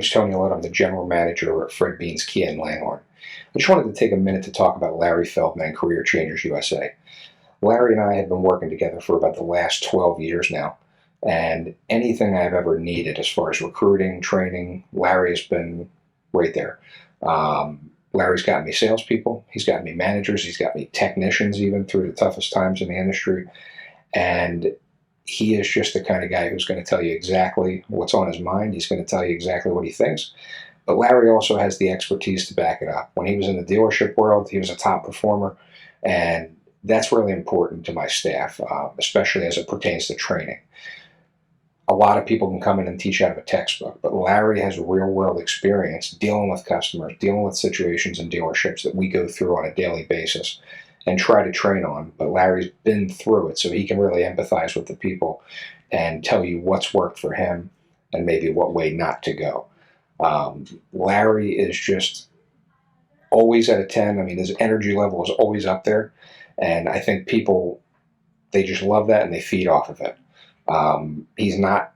name's Tony Lott. I'm the general manager at Fred Bean's Kia in Langhorne. I just wanted to take a minute to talk about Larry Feldman, Career Changers USA. Larry and I have been working together for about the last 12 years now, and anything I've ever needed as far as recruiting, training, Larry has been right there. Larry's gotten me salespeople, he's gotten me managers, he's got me technicians even through the toughest times in the industry, and he is just the kind of guy who's going to tell you exactly what's on his mind. He's going to tell you exactly what he thinks. But Larry also has the expertise to back it up. When he was in the dealership world, he was a top performer, and that's really important to my staff, especially as it pertains to training. A lot of people can come in and teach out of a textbook, but Larry has real-world experience dealing with customers, dealing with situations in dealerships that we go through on a daily basis and try to train on. But Larry's been through it, so he can really empathize with the people and tell you what's worked for him and maybe what way not to go. Larry is just always at a 10. I mean, his energy level is always up there, and I think people, they just love that and they feed off of it. He's not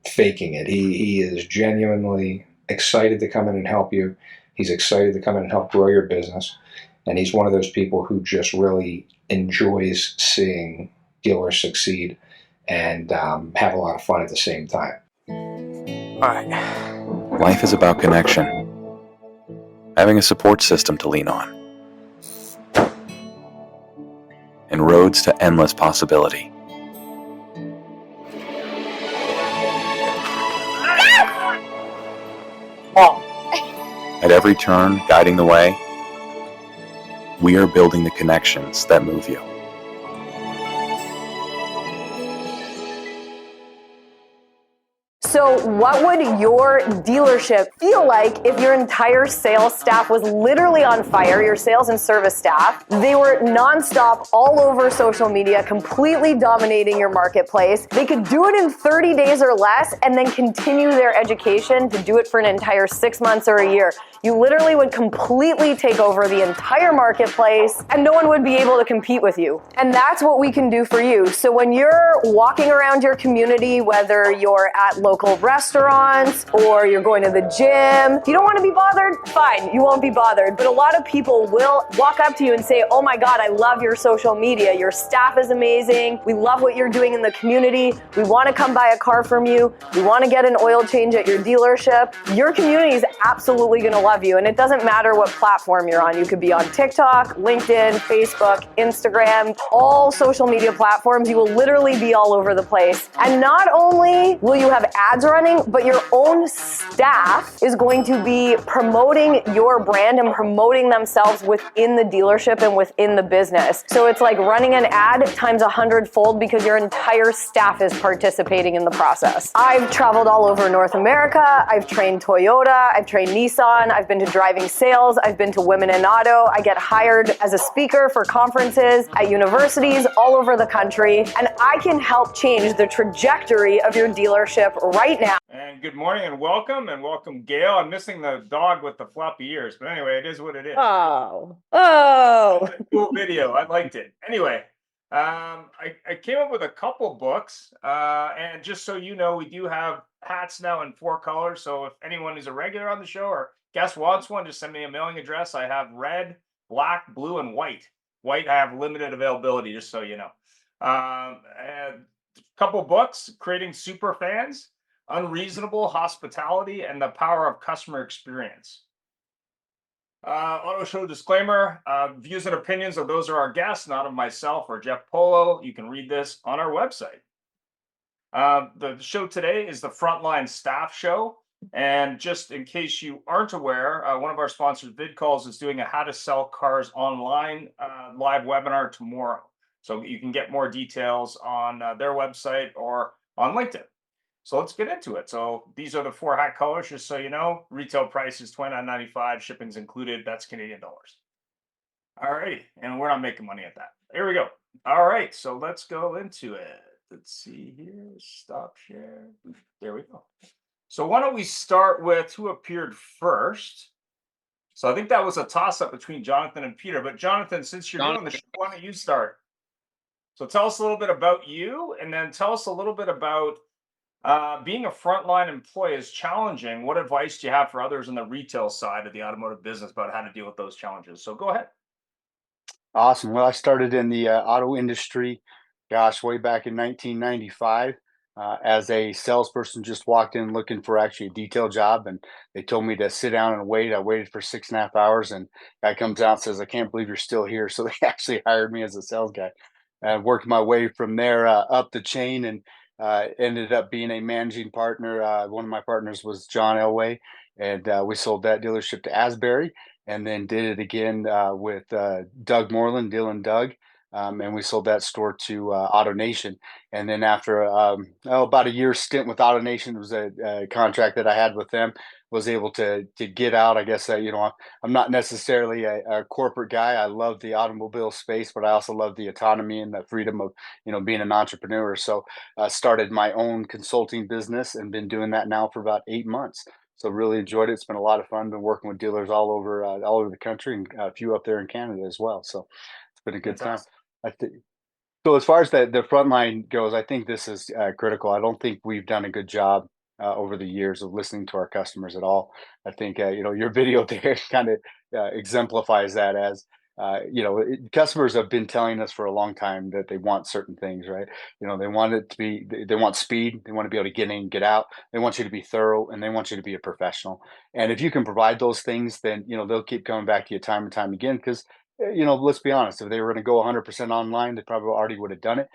faking it. He is genuinely excited to come in and help you. He's excited to come in and help grow your business. And he's one of those people who just really enjoys seeing dealers succeed and have a lot of fun at the same time. All right. Life is about connection. Having a support system to lean on. And roads to endless possibility. At every turn, guiding the way, we are building the connections that move you. So what would your dealership feel like if your entire sales staff was literally on fire, your sales and service staff? They were nonstop all over social media, completely dominating your marketplace. They could do it in 30 days or less and then continue their education to do it for an entire 6 months or a year. You literally would completely take over the entire marketplace and no one would be able to compete with you. And that's what we can do for you. So when you're walking around your community, whether you're at local restaurants or you're going to the gym, if you don't want to be bothered, fine, you won't be bothered. But a lot of people will walk up to you and say, oh my God, I love your social media. Your staff is amazing. We love what you're doing in the community. We want to come buy a car from you. We want to get an oil change at your dealership. Your community is absolutely going to love you. And it doesn't matter what platform you're on. You could be on TikTok, LinkedIn, Facebook, Instagram, all social media platforms. You will literally be all over the place. And not only will you have ads running, but your own staff is going to be promoting your brand and promoting themselves within the dealership and within the business. So it's like running an ad times 100-fold because your entire staff is participating in the process. I've traveled all over North America. I've trained Toyota. I've trained Nissan. I've been to driving sales. I've been to Women in Auto. I get hired as a speaker for conferences at universities all over the country. And I can help change the trajectory of your dealership right now. And good morning and welcome, Gail. I'm missing the dog with the floppy ears, but anyway, it is what it is. Oh. Cool video. I liked it. Anyway, I came up with a couple books, and just so you know, we do have hats now in 4 colors. So if anyone is a regular on the show or guest wants one, just send me a mailing address. I have red, black, blue, and white. White, I have limited availability, just so you know. And a couple books, Creating Super Fans, Unreasonable Hospitality, and the Power of Customer Experience. Auto show disclaimer, views and opinions of those are our guests, not of myself or Jeff Polo. You can read this on our website. The show today is the Frontline Staff Show. And just in case you aren't aware, one of our sponsors, VidCalls, is doing a How to Sell Cars Online live webinar tomorrow. So you can get more details on their website or on LinkedIn. So let's get into it. So these are the 4 hat colors, just so you know. Retail price is $29.95, shipping's included. That's Canadian dollars. All righty, and we're not making money at that. Here we go. All right, so let's go into it. Let's see here. Stop share. There we go. So why don't we start with who appeared first? So I think that was a toss-up between Jonathan and Peter. But Jonathan, since you're doing the show, why don't you start? So tell us a little bit about you, and then tell us a little bit about Being a frontline employee is challenging. What advice do you have for others on the retail side of the automotive business about how to deal with those challenges? So go ahead. Awesome. Well, I started in the auto industry, gosh, way back in 1995. As a salesperson, just walked in looking for actually a detail job, and they told me to sit down and wait. I waited for 6.5 hours, and guy comes out and says, "I can't believe you're still here." So they actually hired me as a sales guy. I worked my way from there up the chain, and ended up being a managing partner. One of my partners was John Elway, and we sold that dealership to Asbury, and then did it again with Doug Moreland, Dylan Doug, and we sold that store to AutoNation. And then after about a year stint with AutoNation, it was a contract that I had with them. Was able to get out. I guess I'm not necessarily a corporate guy. I love the automobile space, but I also love the autonomy and the freedom of being an entrepreneur. So started my own consulting business and been doing that now for about 8 months. So really enjoyed it. It's been a lot of fun. Been working with dealers all over the country, and a few up there in Canada as well. So it's been a good time. Fantastic. I think so. As far as the front line goes, I think this is critical. I don't think we've done a good job over the years of listening to our customers at all. I think your video there kind of exemplifies that. As customers have been telling us for a long time that they want certain things, right? They want it to be, they want speed, they want to be able to get in, get out, they want you to be thorough, and they want you to be a professional. And if you can provide those things, then they'll keep coming back to you time and time again. Because let's be honest, if they were going to go 100% online, they probably already would have done it.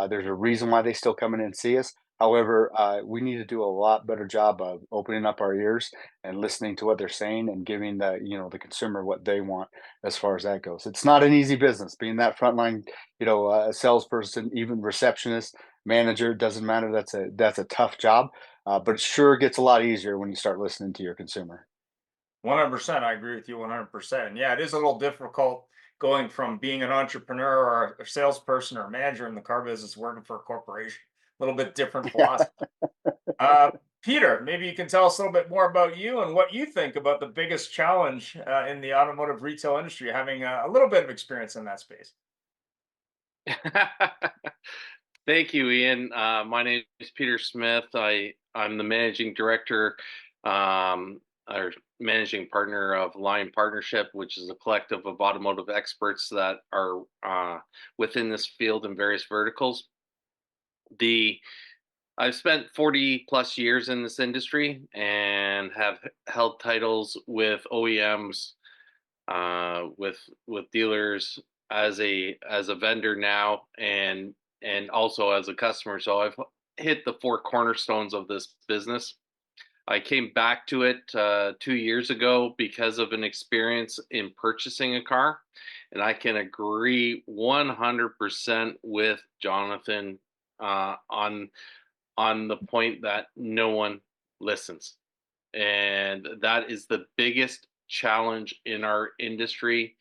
There's a reason why they still come in and see us. However, we need to do a lot better job of opening up our ears and listening to what they're saying, and giving the consumer what they want as far as that goes. It's not an easy business being that frontline, a salesperson, even receptionist, manager, doesn't matter. That's a tough job, but it sure gets a lot easier when you start listening to your consumer. 100%. I agree with you 100%. Yeah, it is a little difficult going from being an entrepreneur or a salesperson or a manager in the car business working for a corporation. A little bit different philosophy. Uh, Peter, maybe you can tell us a little bit more about you and what you think about the biggest challenge in the automotive retail industry, having a little bit of experience in that space. Thank you, Ian. My name is Peter Smith. I'm the managing director, or managing partner of Lion Partnership, which is a collective of automotive experts that are within this field in various verticals. I've spent 40 plus years in this industry and have held titles with OEMs, with dealers, as a vendor now, and also as a customer. So I've hit the four cornerstones of this business. I came back to it 2 years ago because of an experience in purchasing a car, and I can agree 100% with Jonathan on the point that no one listens, and that is the biggest challenge in our industry.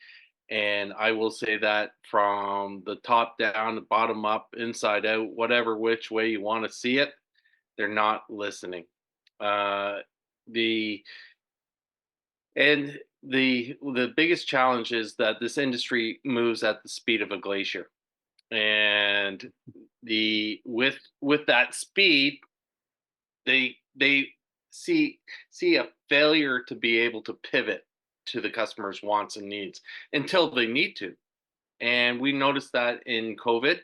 And I will say that from the top down, the bottom up, inside out, whatever which way you want to see it, they're not listening. Uh, the the biggest challenge is that this industry moves at the speed of a glacier, and with that speed, they see a failure to be able to pivot to the customer's wants and needs until they need to. And we noticed that in COVID,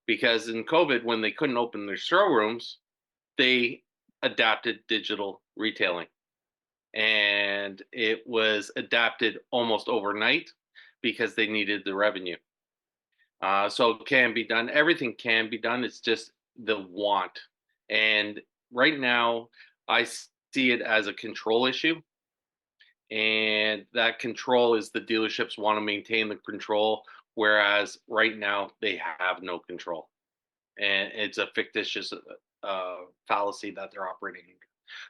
because in COVID, when they couldn't open their showrooms, they adapted digital retailing. And it was adapted almost overnight because they needed the revenue. So it can be done. Everything can be done. It's just the want. And right now, I see it as a control issue. And that control is the dealerships want to maintain the control, whereas right now they have no control. And it's a fictitious fallacy that they're operating in.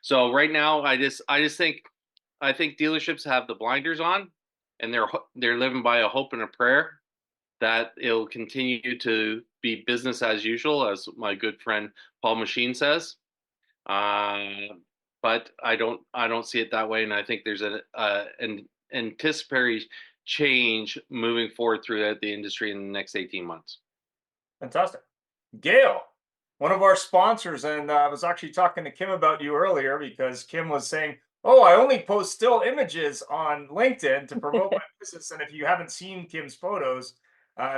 So right now, I think dealerships have the blinders on, and they're living by a hope and a prayer that it'll continue to be business as usual, as my good friend Paul Machine says. But I don't see it that way, and I think there's an anticipatory change moving forward throughout the industry in the next 18 months. Fantastic. Gail, one of our sponsors, and I was actually talking to Kim about you earlier because Kim was saying, "Oh, I only post still images on LinkedIn to promote my business." And if you haven't seen Kim's photos,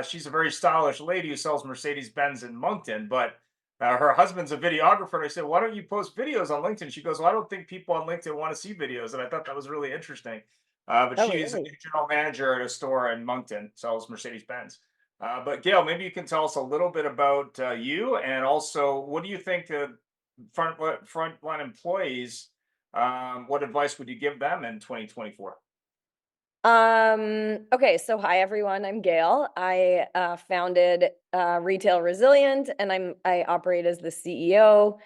she's a very stylish lady who sells Mercedes Benz in Moncton. But her husband's a videographer, and I said, "Why don't you post videos on LinkedIn?" She goes, "Well, I don't think people on LinkedIn want to see videos," and I thought that was really interesting. But Oh, she is a really? general manager at a store in Moncton, sells Mercedes Benz. But Gail, maybe you can tell us a little bit about you, and also what do you think frontline employees? What advice would you give them in 2024? Okay, so hi everyone, I'm Gail. I founded Retail Resilient and I operate as the CEO.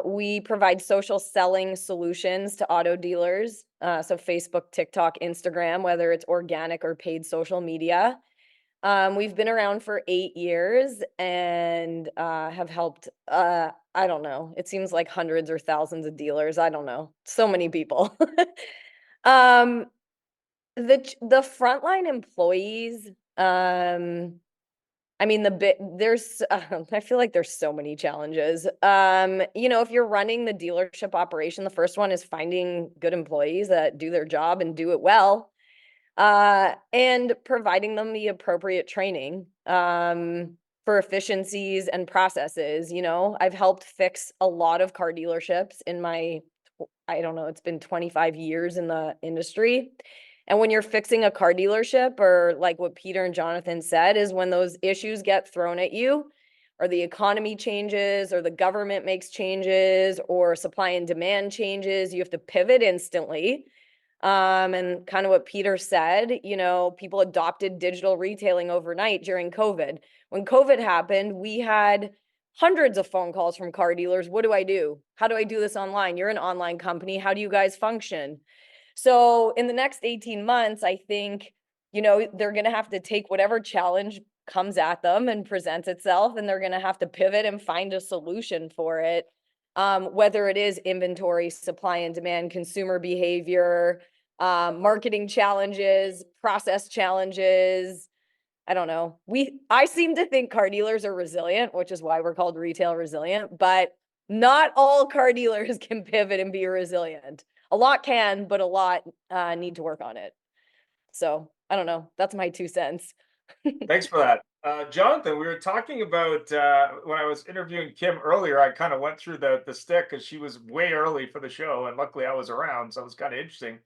We provide social selling solutions to auto dealers, so Facebook, TikTok, Instagram, whether it's organic or paid social media. We've been around for 8 years and have helped, I don't know, it seems like hundreds or thousands of dealers. I don't know, so many people. um, the frontline employees, I mean, there's, I feel like there's so many challenges. If you're running the dealership operation, the first one is finding good employees that do their job and do it well, and providing them the appropriate training, for efficiencies and processes. I've helped fix a lot of car dealerships in my, I don't know, it's been 25 years in the industry. And when you're fixing a car dealership, or like what Peter and Jonathan said, is when those issues get thrown at you, or the economy changes, or the government makes changes, or supply and demand changes, you have to pivot instantly. And kind of what Peter said, people adopted digital retailing overnight during COVID. When COVID happened, we had hundreds of phone calls from car dealers. What do I do? How do I do this online? You're an online company. How do you guys function? So in the next 18 months, I think, they're going to have to take whatever challenge comes at them and presents itself, and they're going to have to pivot and find a solution for it. Whether it is inventory, supply and demand, consumer behavior, marketing challenges, process challenges. I don't know. I seem to think car dealers are resilient, which is why we're called Retail Resilient, but not all car dealers can pivot and be resilient. A lot can, but a lot need to work on it. So I don't know. That's my 2 cents. Thanks for that. Jonathan, we were talking about when I was interviewing Kim earlier, I kind of went through the stick because she was way early for the show, and luckily I was around, so it was kind of interesting.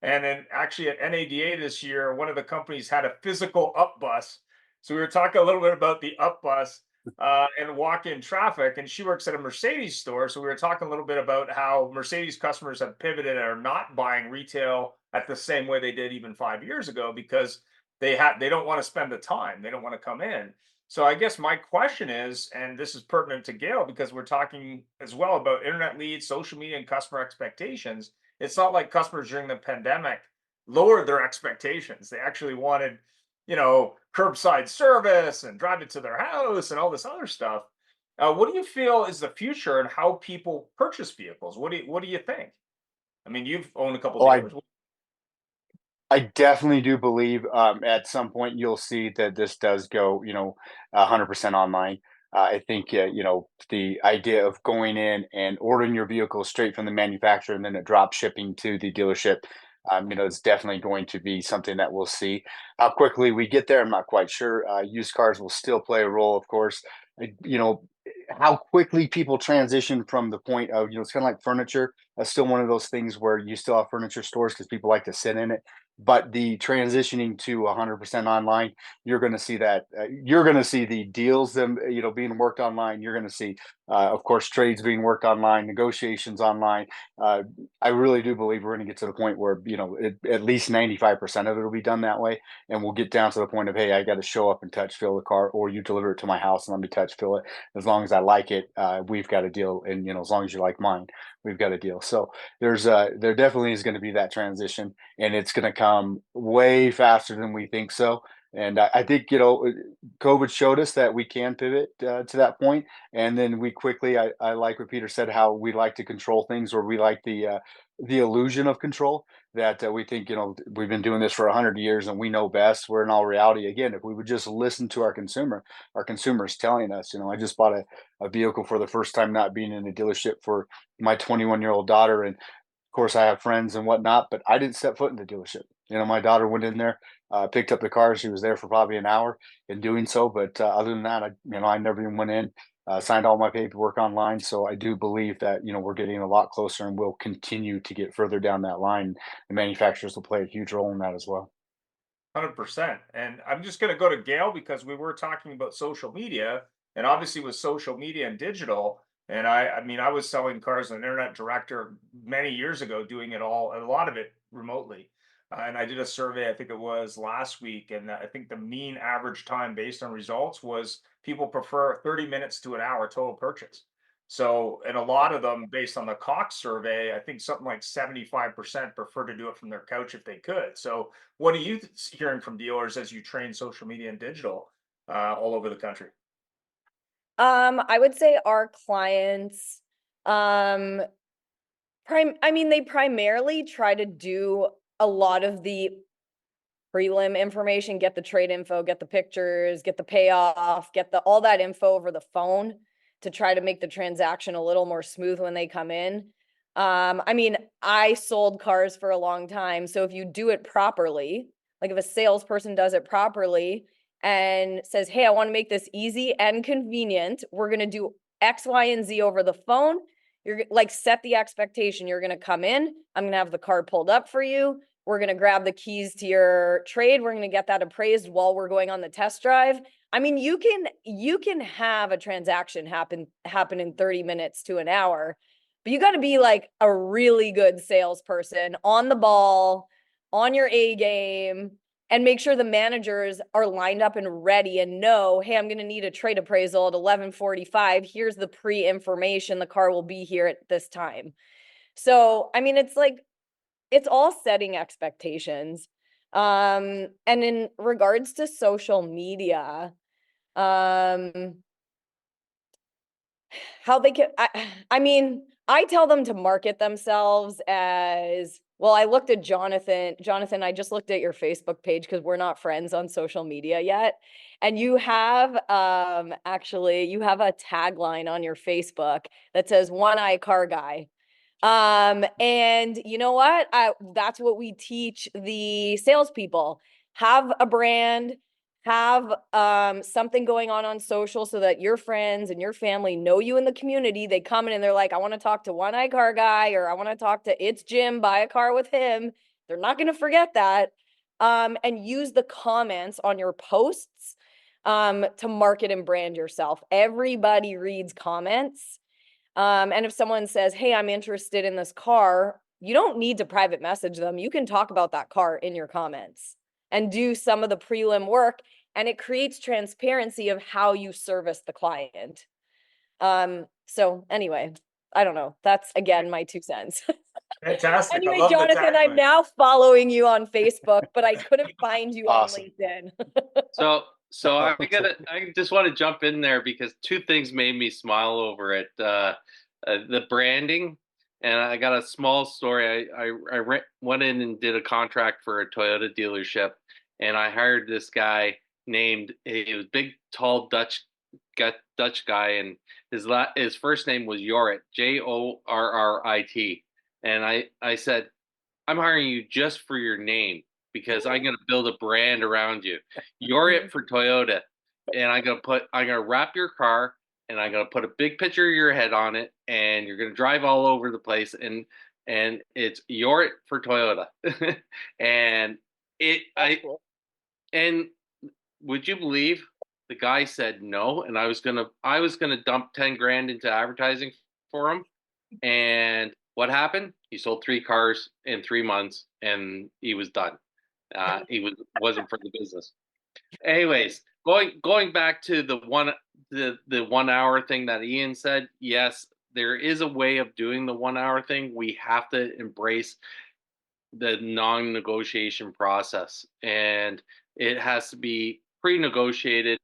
And then actually at NADA this year, one of the companies had a physical up bus. So we were talking a little bit about the up bus and walk-in traffic, and she works at a Mercedes store. So we were talking a little bit about how Mercedes customers have pivoted and are not buying retail at the same way they did even 5 years ago because they don't want to spend the time, they don't want to come in. So I guess my question is, and this is pertinent to Gail because we're talking as well about internet leads, social media, and customer expectations. It's not like customers during the pandemic lowered their expectations. They actually wanted, curbside service and drive it to their house and all this other stuff. What do you feel is the future and how people purchase vehicles? What do you think? I mean, you've owned a couple Oh, I dealers. I definitely do believe at some point you'll see that this does go, 100% online. I think, the idea of going in and ordering your vehicle straight from the manufacturer and then it drop shipping to the dealership, it's definitely going to be something that we'll see. How quickly we get there, I'm not quite sure. Used cars will still play a role, of course. How quickly people transition from the point of, it's kind of like furniture. That's still one of those things where you still have furniture stores because people like to sit in it, but the transitioning to 100% online, you're going to see that you're going to see the deals them being worked online. You're going to see of course trades being worked online, negotiations online. uh, I really do believe we're going to get to the point where at least 95% of it will be done that way, and we'll get down to the point of, hey, I got to show up and touch fill the car, or you deliver it to my house and let me touch fill it. As long as I like it, we've got a deal, and as long as you like mine, we've got a deal. So there definitely is going to be that transition, and it's going to come way faster than we think so. And I think COVID showed us that we can pivot to that point, and then we quickly. I like what Peter said, how we like to control things, or we like the illusion of control. that we think, we've been doing this for 100 years and we know best. Where in all reality, again, if we would just listen to our consumer is telling us. I just bought a vehicle for the first time, not being in a dealership, for my 21-year-old daughter. And of course, I have friends and whatnot, but I didn't step foot in the dealership. My daughter went in there, picked up the car. She was there for probably an hour in doing so. But other than that, I never even went in, signed all my paperwork online. So I do believe that, we're getting a lot closer, and we'll continue to get further down that line. The manufacturers will play a huge role in that as well. 100%. And I'm just going to go to Gail because we were talking about social media, and obviously with social media and digital. And I mean, I was selling cars as an internet director many years ago, doing it all, a lot of it remotely. And I did a survey, I think it was last week, and I think the mean average time based on results was people prefer 30 minutes to an hour total purchase. So, and a lot of them, based on the Cox survey, I think something like 75% prefer to do it from their couch if they could. So, what are you hearing from dealers as you train social media and digital all over the country? I would say our clients, um, they primarily try to do a lot of the prelim information, get the trade info, get the pictures, get the payoff, get all that info over the phone to try to make the transaction a little more smooth when they come in. I sold cars for a long time, so if you do it properly, like if a salesperson does it properly and says, "Hey, I want to make this easy and convenient. We're going to do X, Y, and Z over the phone." You're like, set the expectation. You're going to come in. I'm going to have the car pulled up for you. We're going to grab the keys to your trade. We're going to get that appraised while we're going on the test drive. I mean, you can have a transaction happen in 30 minutes to an hour, but you got to be like a really good salesperson, on the ball, on your A game, and make sure the managers are lined up and ready and know, hey, I'm going to need a trade appraisal at 11:45. Here's the pre-information. The car will be here at this time. So, I mean, it's all setting expectations. And in regards to social media, how they can, I tell them to market themselves as, well, I looked at Jonathan, I just looked at your Facebook page because we're not friends on social media yet. And you have, actually, you have a tagline on your Facebook that says "One Eye Car Guy." And you know what? That's what we teach the salespeople. Have a brand, have something going on social so that your friends and your family know you in the community. They come in and they're like, I want to talk to One Eye Car Guy, or I want to talk to It's Jim, buy a car with him. They're not going to forget that. And use the comments on your posts to market and brand yourself. Everybody reads comments. And if someone says, hey, I'm interested in this car, you don't need to private message them. You can talk about that car in your comments and do some of the prelim work. And it creates transparency of how you service the client. So anyway, I don't know. That's, again, my 2 cents. Fantastic. I Anyway, love the Jonathan, I'm tagline. now following you on Facebook, but I couldn't find you Awesome. on LinkedIn. So I just want to jump in there because two things made me smile over it. The branding, and I got a small story. I went in and did a contract for a Toyota dealership, and I hired this guy named, he was big, tall Dutch guy, and his first name was Jorrit, Jorrit. And I said, I'm hiring you just for your name because I'm going to build a brand around you. You're it for Toyota. And I'm going to wrap your car, and I'm going to put a big picture of your head on it, and you're going to drive all over the place. And it's You're it for Toyota. And Cool. and would you believe the guy said no? And I was going to dump 10 grand into advertising for him. And what happened? He sold 3 cars in 3 months, and he was done. Wasn't for the business. Anyways, going back to the 1 hour thing that Ian said. Yes, there is a way of doing the 1 hour thing. We have to embrace the non-negotiation process, and it has to be pre-negotiated.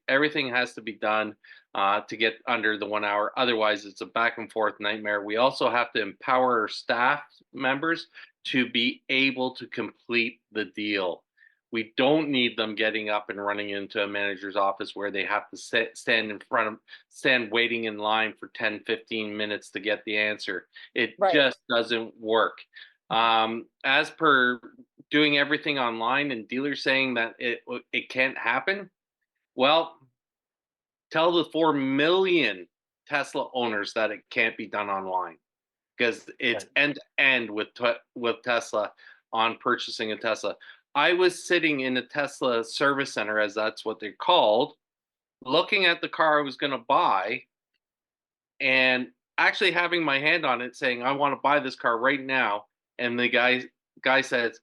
Everything has to be done to get under the 1 hour. Otherwise, it's a back and forth nightmare. We also have to empower our staff members to be able to complete the deal. We don't need them getting up and running into a manager's office where they have to stand waiting in line for 10, 15 minutes to get the answer. It Right. just doesn't work. As per doing everything online and dealers saying that it can't happen, well, tell the 4 million Tesla owners that it can't be done online, because it's end to end with Tesla on purchasing a Tesla. I was sitting in a Tesla service center, as that's what they're called, looking at the car I was going to buy and actually having my hand on it saying, I want to buy this car right now. And the guy says,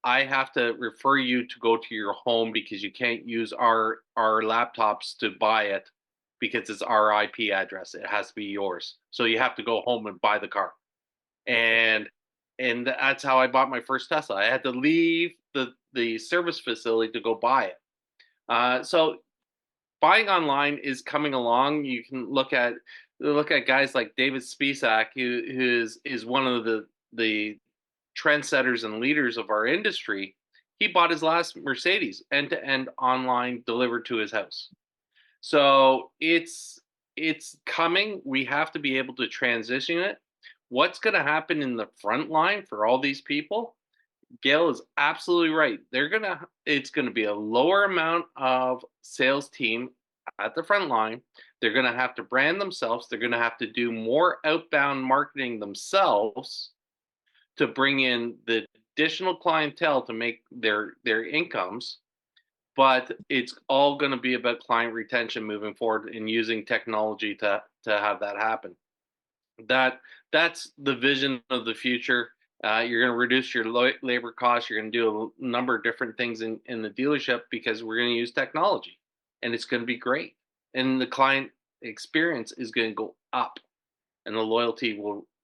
I have to refer you to go to your home because you can't use our laptops to buy it because it's our IP address. It has to be yours. So you have to go home and buy the car. And that's how I bought my first Tesla. I had to leave the service facility to go buy it. So buying online is coming along. You can look at guys like David Spisak, who is one of the trendsetters and leaders of our industry. He bought his last Mercedes end to end online, delivered to his house. So it's coming. We have to be able to transition it. What's going to happen in the front line for all these people? Gail is absolutely right. It's going to be a lower amount of sales team at the front line. They're going to have to brand themselves. They're going to have to do more outbound marketing themselves to bring in the additional clientele to make their incomes. But it's all going to be about client retention moving forward and using technology to have that happen. That's the vision of the future. You're going to reduce your labor costs. You're going to do a number of different things in the dealership because we're going to use technology, and it's going to be great. And the client experience is going to go up, and the loyalty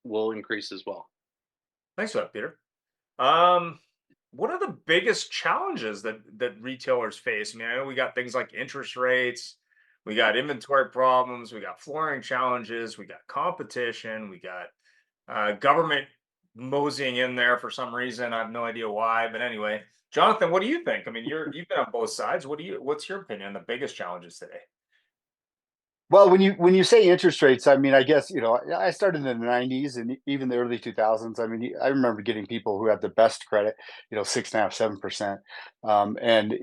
will increase as well. Thanks for that, Peter. What are the biggest challenges that retailers face? I mean, I know we got things like interest rates, we got inventory problems, we got flooring challenges, we got competition, we got government moseying in there for some reason. I have no idea why, but anyway, Jonathan, what do you think? I mean, you've been on both sides. What's your opinion on the biggest challenges today? Well, when you say interest rates, I mean, I guess, I started in the 90s and even the early 2000s. I mean, I remember getting people who had the best credit, 6.5, 7%. And,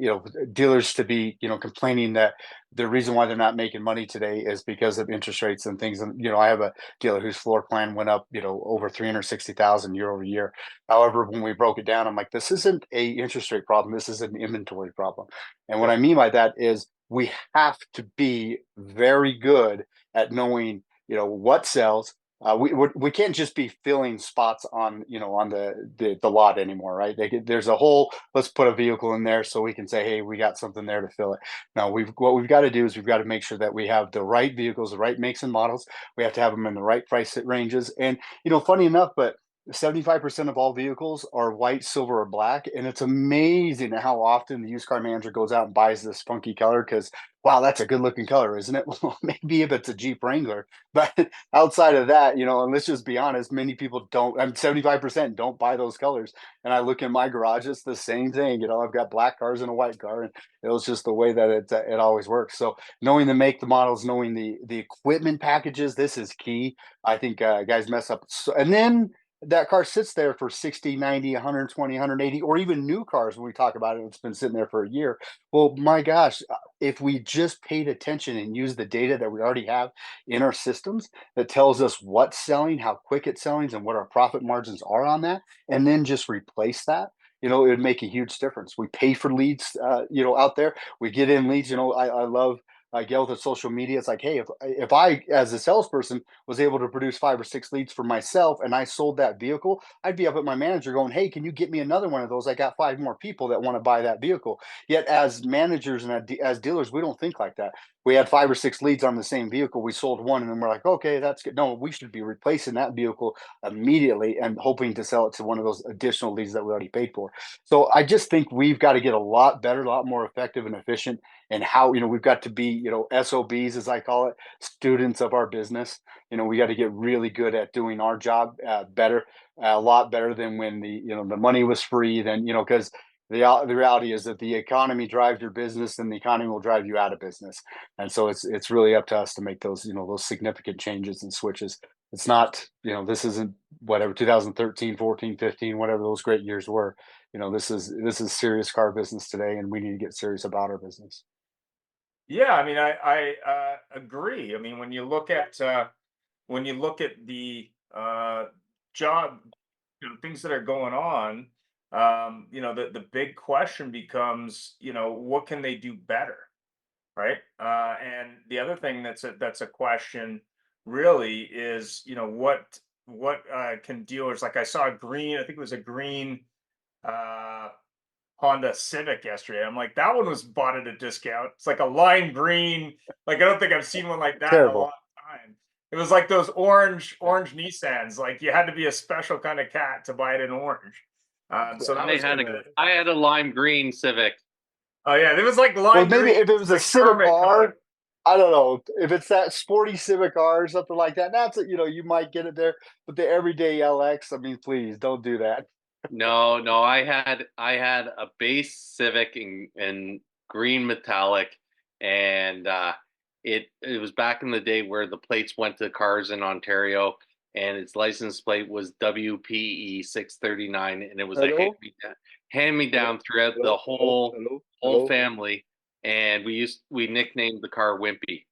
dealers to be, complaining that the reason why they're not making money today is because of interest rates and things. And, I have a dealer whose floor plan went up, over 360,000 year over year. However, when we broke it down, I'm like, this isn't a interest rate problem. This is an inventory problem. And what I mean by that is, we have to be very good at knowing, what sells. We can't just be filling spots on, on the lot anymore, right? There's a whole, let's put a vehicle in there so we can say, hey, we got something there to fill it. Now, what we've got to do is we've got to make sure that we have the right vehicles, the right makes and models. We have to have them in the right price ranges. And, funny enough, but 75% of all vehicles are white, silver, or black. And it's amazing how often the used car manager goes out and buys this funky color because, wow, that's a good looking color, isn't it? Well, maybe if it's a Jeep Wrangler. But outside of that, and let's just be honest, many people don't, 75% don't buy those colors. And I look in my garage, it's the same thing. I've got black cars and a white car, and it was just the way that it always works. So knowing the make, the models, knowing the equipment packages, this is key. I think guys mess up. And then that car sits there for 60, 90, 120, 180, or even new cars when we talk about it, it's been sitting there for a year. Well, my gosh, if we just paid attention and used the data that we already have in our systems that tells us what's selling, how quick it's selling, and what our profit margins are on that, and then just replace that, it would make a huge difference. We pay for leads, out there. We get in leads. I love Gail with social media. It's like, hey, if I, as a salesperson, was able to produce 5 or 6 leads for myself and I sold that vehicle, I'd be up at my manager going, hey, can you get me another one of those? I got 5 more people that want to buy that vehicle. Yet as managers and as dealers, we don't think like that. We had 5 or 6 leads on the same vehicle. We sold one and then we're like, okay, that's good. No, we should be replacing that vehicle immediately and hoping to sell it to one of those additional leads that we already paid for. So I just think we've got to get a lot better, a lot more effective and efficient and how, we've got to be, SOBs, as I call it, students of our business. We got to get really good at doing our job better, a lot better than when the money was free. Then, because the reality is that the economy drives your business, and the economy will drive you out of business. And so it's really up to us to make those significant changes and switches. It's not, this isn't whatever 2013, 14, 15, whatever those great years were. This is serious car business today, and we need to get serious about our business. Yeah, I mean, I agree. I mean, when you look at the job, things that are going on, the big question becomes, what can they do better, right? And the other thing that's a question really is, what can dealers, like I saw a green, I think it was a green uh Honda Civic yesterday. I'm like, that one was bought at a discount. It's like a lime green. Like, I don't think I've seen one like that in a long Terrible. time. It was like those orange Nissans. Like, you had to be a special kind of cat to buy it in orange. So that I was had kind a of, I had a lime green Civic. oh yeah, it was like Well, lime maybe green. if it It was was a like Civic kermit color. R, I don't know if it's that sporty Civic R or something like that. That's it. You might get it there, but the everyday LX, I mean, please don't do that. No, no, I had a base Civic in green metallic, and it was back in the day where the plates went to cars in Ontario, and its license plate was WPE 639, and it was a Hello, hand me hello, down throughout the hello, hello, whole hello, whole hello. family, and we nicknamed the car Wimpy.